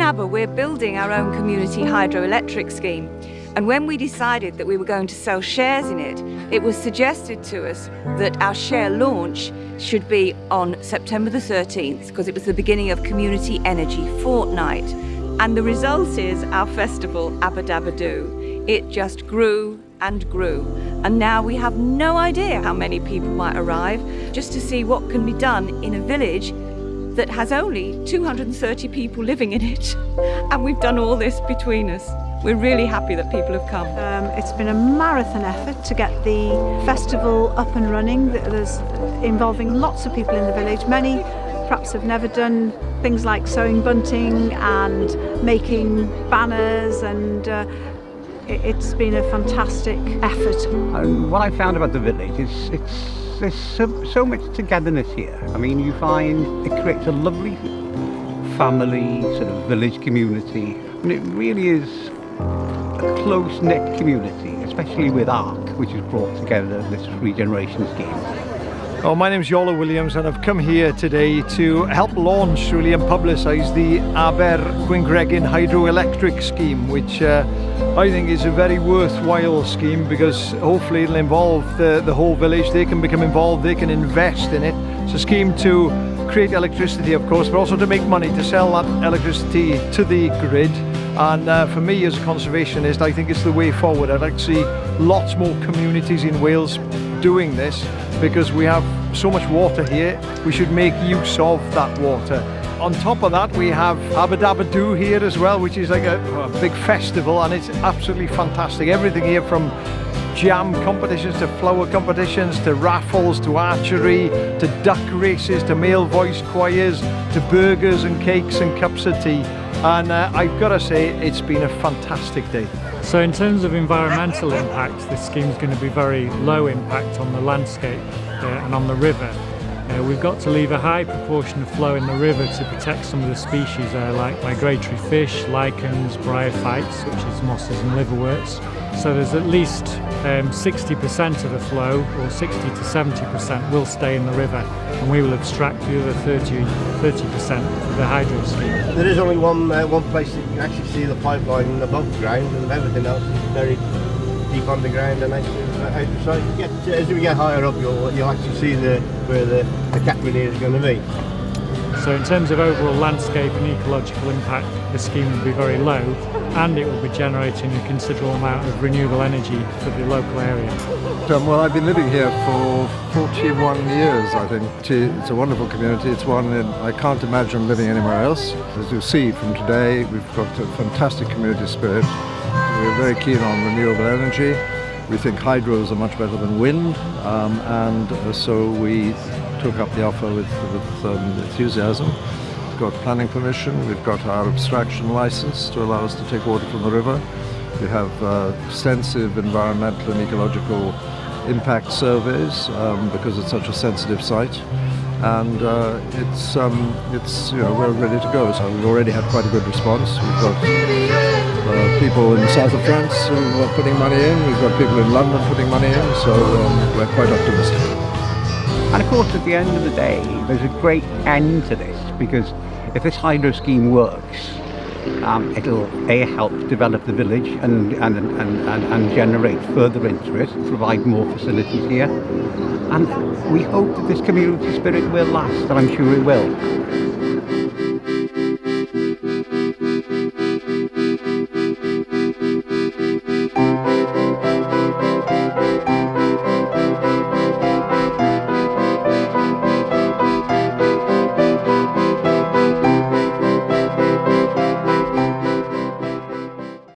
Aber, we're building our own community hydroelectric scheme. And when we decided that we were going to sell shares in it, it was suggested to us that our share launch should be on September the 13th, because it was the beginning of Community Energy Fortnight. And the result is our festival, Aber Dabba Doo. It just grew and grew. And now we have no idea how many people might arrive just to see what can be done in a village that has only 230 people living in it. And we've done all this between us. We're really happy that people have come. It's been a marathon effort to get the festival up and running. There's involving lots of people in the village. Many perhaps have never done things like sewing bunting and making banners, and it's been a fantastic effort. And what I found about the village is there's so much togetherness here. I mean, you find it creates a lovely family, sort of village community, and it really is a close-knit community, especially with ARC, which has brought together this regeneration scheme. Oh, my name's Yola Williams, and I've come here today to help launch really and publicise the Aber Gwingregin hydroelectric scheme, which I think is a very worthwhile scheme, because hopefully it'll involve the whole village. They can become involved, they can invest in it. It's a scheme to create electricity, of course, but also to make money, to sell that electricity to the grid. And for me as a conservationist, I think it's the way forward. I'd like to see lots more communities in Wales doing this, because we have so much water here. We should make use of that water. On top of that, we have Aber Dabba Doo here as well, which is like a big festival, and it's absolutely fantastic. Everything here, from jam competitions to flower competitions to raffles to archery to duck races to male voice choirs to burgers and cakes and cups of tea. And I've got to say, it's been a fantastic day. So in terms of environmental impact, this scheme is going to be very low impact on the landscape and on the river. We've got to leave a high proportion of flow in the river to protect some of the species like migratory fish, lichens, bryophytes, which is mosses and liverworts. So there's at least 60% of the flow, or 60 to 70%, will stay in the river, and we will extract the other 30% for the hydro scheme. There is only one place that you can actually see the pipeline above ground, and everything else is very deep underground and out the side. As we get higher up, you'll actually see where the catchment area is going to be. So in terms of overall landscape and ecological impact, the scheme will be very low, and it will be generating a considerable amount of renewable energy for the local area. Well, I've been living here for 41 years, I think. It's a wonderful community. It's one that I can't imagine living anywhere else. As you see from today, we've got a fantastic community spirit. We're very keen on renewable energy. We think hydros are much better than wind, and so we took up the offer with enthusiasm. We've got planning permission, we've got our abstraction license to allow us to take water from the river. We have extensive environmental and ecological impact surveys because it's such a sensitive site, and we're ready to go. So we've already had quite a good response. We've got people in the south of France who are putting money in. We've got people in London putting money in, so we're quite optimistic. And of course, at the end of the day, there's a great end to this, because if this hydro scheme works, it'll help develop the village and generate further interest, provide more facilities here. And we hope that this community spirit will last, and I'm sure it will.